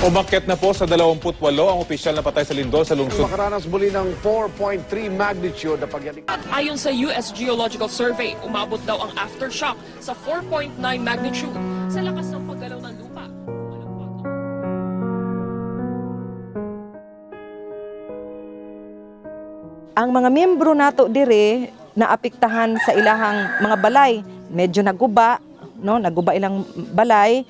Umakyat na po sa 28 ang opisyal na patay sa lindol sa lungsod. Makaranas muli ng 4.3 magnitude na pagyanig. Ayon sa US Geological Survey, umabot daw ang aftershock sa 4.9 magnitude sa lakas ng paggalaw ng lupa. Ang mga miyembro nato dire naapektahan sa ilahang mga balay, medyo naguba, no, naguba ilang balay,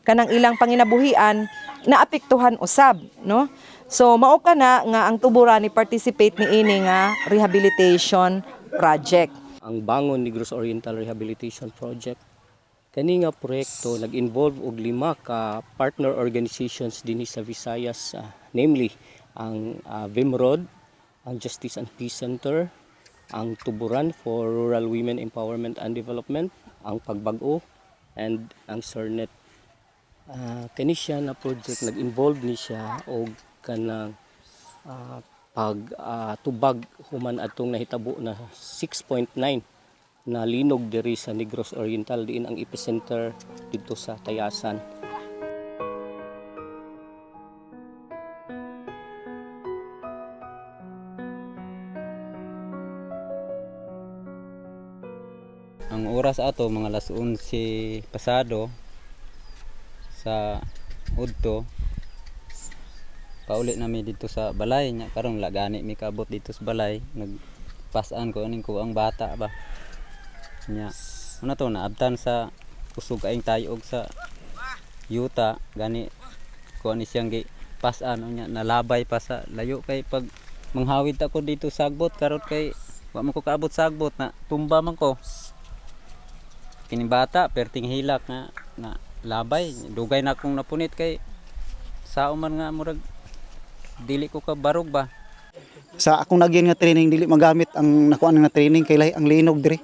kanang ilang panginabuhian naapektuhan usab, no. So mao kana nga ang tuburan ni participate ni ini nga rehabilitation project. Ang Bangon Negros Oriental Rehabilitation Project kani nga proyekto nag-involve og 5 ka partner organizations dinhi sa Visayas, namely ang VIMROD, ang Justice and Peace Center, ang Tuburan for Rural Women Empowerment and Development, ang Pagbag-o, and ang CERNET. Kani siya na project nag-involve ni siya og kanang pagtubag human atong nahitabo na 6.9 na linog diri sa Negros Oriental, diin ang epicenter dito sa Tayasan. Ang oras ato mga alas 11 pasado sa udto paulit nami dito sa balay nya karon lagani mi kabot dito sa balay nagpasan ko aning ko ang bata ba nya ano to naabtan sa kusog aing tayog sa yuta gani ko ani siyang gi pasan nya nalabay pa sa layo kay pag manghawid ako dito sa agbot karon kay wa man ko kaabot sa agbot na tumba man ko kini bata perting hilak nga na labay dugay na akong napunit kay sao man nga murag dili ko ka barog ba. Sa akong nagyan nga training dili magamit ang nakuan nga training kay lahi ang linog diri.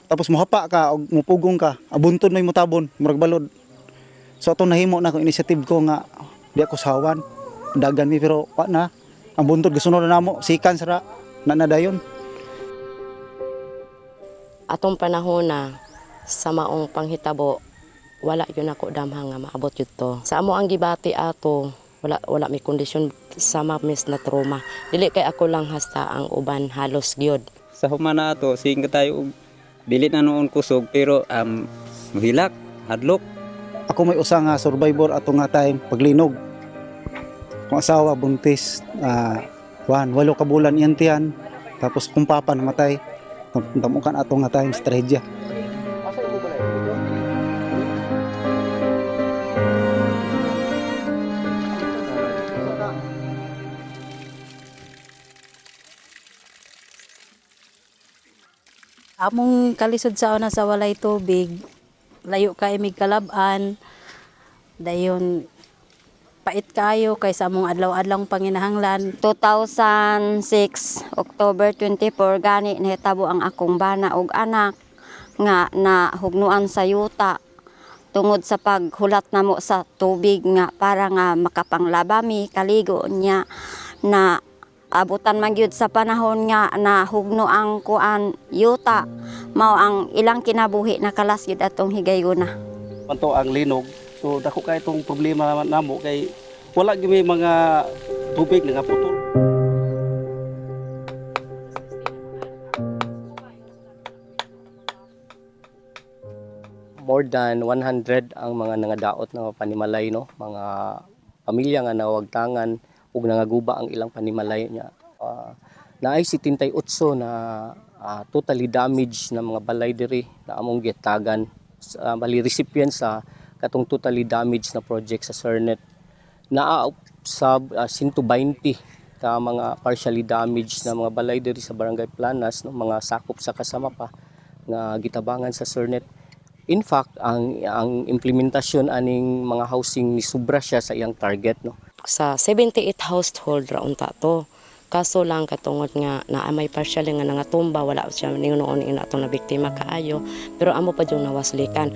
Tapos mohapa ka og mupugong ka, abuntod may mutabon, murag balod. So ato nahimo na ko initiative ko nga di ako sawan. Dagan mi pero wa na. Ang buntod gisunod na namo sikan sara na nadayon. Atong panahon na sa maong panghitabo wala yun ako damhang nga maabot yun to. Sa amo ang gibati ato wala may kondisyon sa mamis na trauma. Dili kay ako lang hasta ang uban halos gyud. Sa humana ato sige tayo og bilit na noon kusog pero hilak hadlok. Ako may usa nga survivor ato nga time paglinog. Kung asawa buntis 8 ka bulan iyan tiyan tapos kung papa namatay tamukan ato nga time sa trahedya. Among kalisod sa una sa walay tubig, layo kay mig kalab-an, dayon pait kayo kay sa among adlaw-adlaw panginahanglan. 2006 October 24 gani nahitabo ang akong bana ug anak nga nahugnuan sa yuta tungod sa paghulat namo sa tubig nga para nga makapanglabami kaligo niya na abutan man gyud sa panahon nga nahugno ang kuan yuta mao ang ilang kinabuhi nakalas gyud atong higayuna. Panto ang linog, so dako kay itong problema namo kay wala gyud may mga tubig nga putol. More than 100 ang mga nangadaot na panimalay, no, mga pamilya nga nawagtangan ug nangaguba ang ilang panimalay niya. Naay 78 na totally damaged na mga balay diri na among gitagan bali recipient sa katong totally damaged na project sa CERNET. Naa sa 120 ka mga partially damaged na mga balay diri sa Barangay Planas, no, mga sakop sa kasama pa nga gitabangan sa CERNET. In fact, ang implementasyon aning mga housing ni sobra siya sa iyang target, no. Sa 78 household raon ta to. Kaso lang katungod nga na may partial nga nangatumba wala siya ningon ina atong na biktima kaayo pero amo pa yung nawaslikan.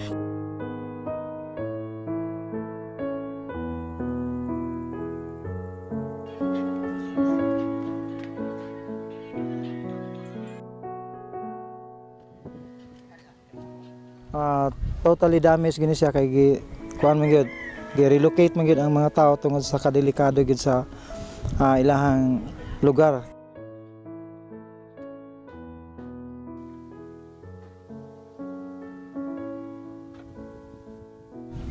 Totally damaged gini siya kay kuan man gyud gi-relocate man gyud ang mga tao tungod sa kadelikado gyud sa ilahang lugar.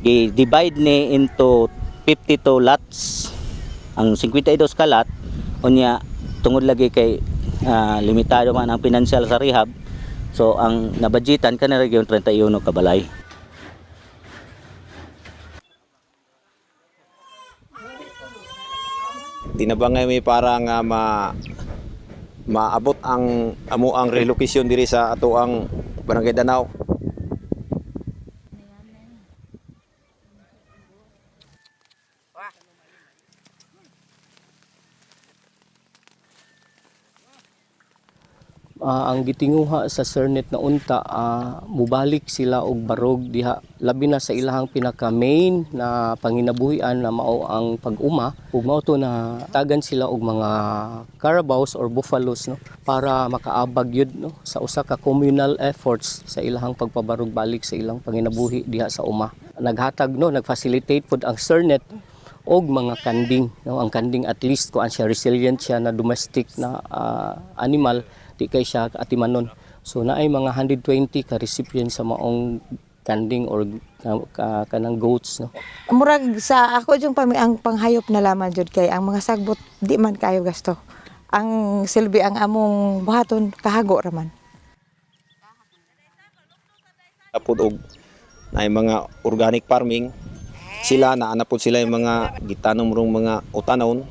I-divide ni into 52 lots. Ang 52 ka lot unya tungod lagi kay limitado man ang financial sa rehab. So ang nabudgetan kana region 31 ka balay. Tinabangay mi para nga maabot ang amo ang relocation diri sa ato ang Barangay Danau. Ang gitinguha sa Sernet na unta, mubalik sila og barog diha labi na sa ilahang pinaka main na panginabuhian na mao ang pag-uma ug mao to na tagan sila og mga carabaos or buffaloes no para makaabag yun no sa usa ka communal efforts sa ilahang pagpabarog balik sa ilang panginabuhi diha sa uma. Naghatag no nagfacilitate pud ang Sernet og mga kanding no, ang kanding at least kuan siya resilient siya na domestic na animal di kay siya atimanon. So naay mga 120 ka recipient sa maong kanding or kanang goats no. Murag sa ako yung ang panghayop na laman jud kay ang mga sagbot di man kayo gasto. Ang silbi ang among buhaton kahago raman. Tapod og naay mga organic farming sila naanapod sila yung mga gitanom rong mga utanon.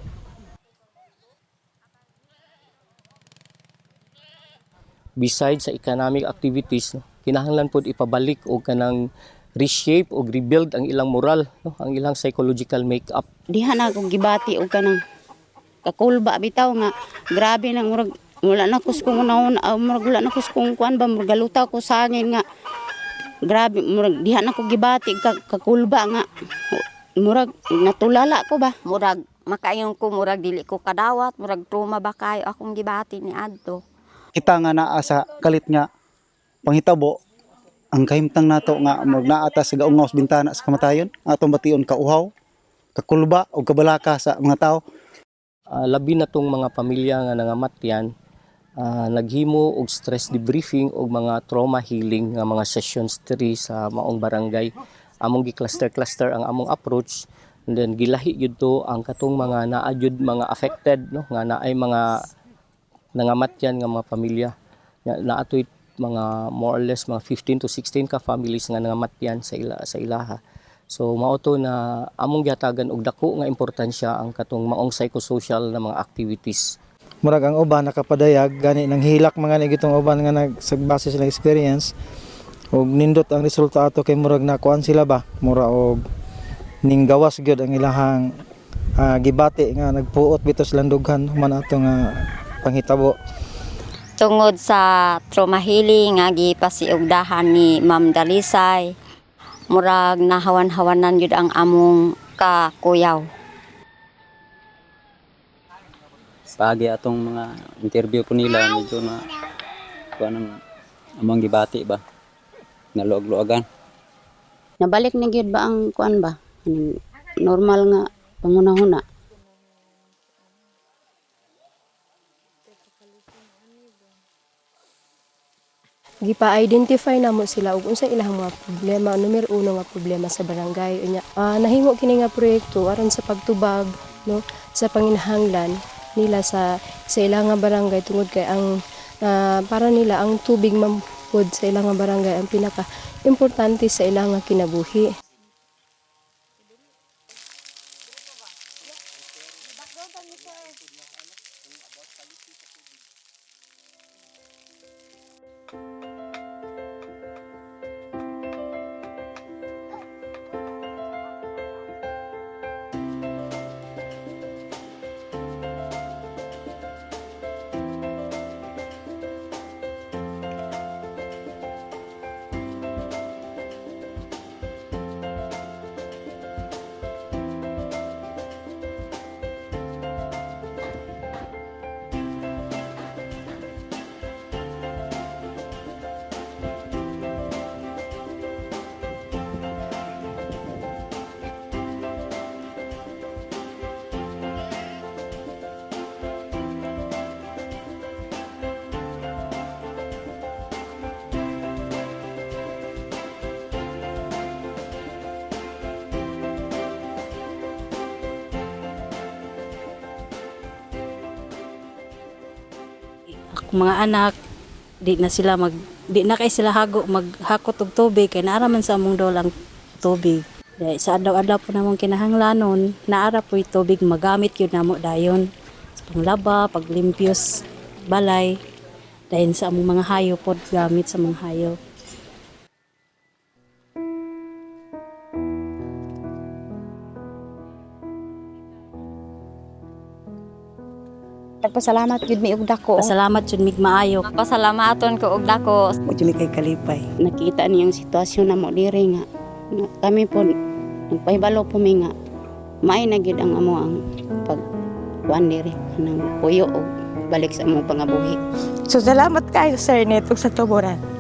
Besides sa economic activities, no, kinahanglan pod ipabalik o kanang reshape o rebuild ang ilang moral, no, ang ilang psychological makeup. Diha na akong gibati og kanang kakulba bitaw nga grabe nang murag wala na kuskong unahon murag wala na kuskong kuan ba murag galutaw ko sa hangin nga grabe murag diha na ko gibati kakulba nga murag natulala ko ba Murag makayon ko, murag dili ko kadawat, murag trauma ba kayo akong gibati ni adto. Kita nga naa sa kalit nga panghitabo ang kahimtang nato nga murag naa ta sa gaungaw sa bintana sa kamatayon atong bation kauhaw, kakulba o kabalaka sa mga tao. Labi na tong mga pamilya nga nangamatyan, naghimo og stress debriefing og mga trauma healing nga mga sessions diri sa maong barangay. Among gi-cluster ang among approach, and then gilahi gyud to ang katong mga naa gyud mga affected no nga naay mga nangamatyan nga mga pamilya. Naatoy mga more or less mga 15 to 16 ka families nga nangamatyan sa ilaha. So mao to na among gihatagan og dako nga importansya ang katong maong psychosocial na mga activities. Murag ang uban nakapadayag gani nang hilak mga ni gitong uban nga nagsabase sila experience og nindot ang resulta ato kay murag nakuan sila ba mura og ning gawas gyud ang ilahang gibati nga nagpuot bitos landughan man ato nga panghitabo. Tungod sa trauma healing nga gipasiugdahan ni Ma'am Dalisay, murag nahawan-hawanan yun ang among kakuyaw. Pagi atong mga interview po nila medyo na kuan among gibati ba naluag-luagan. nabalik ni gyud ba ang kuan ba normal nga pangunahuna. Gipa-identify namo sila ug unsa ilang mga problema. Numero 1 nga problema sa barangay unya nahimo kini nga proyekto aron sa pagtubag no sa panginahanglan nila sa ilang nga barangay tungod kay ang para nila ang tubig mampud sa ilang nga barangay ang pinaka importante sa ilang nga kinabuhi. akong mga anak di na kay sila maghakot og tubig kay naara man sa among dolang tubig. Dahil sa adlaw-adlaw po namong kinahanglanon, naara po tubig magamit yun namo dayon sa panglaba, paglimpyos balay, dahil sa among mga hayop pod gamit sa mga hayop. Nagpasalamat jud mi og dako. Pasalamat jud mig maayo. Pasalamaton ko og dako. Mo jud mi kay kalipay. Nakita niyang sitwasyon namo diri nga kami po nagpahibalo po mi nga maay na gyud ang amo ang pagkuan diri nang puyo og balik sa among pangabuhi. So salamat kayo sir netong sa tuburan.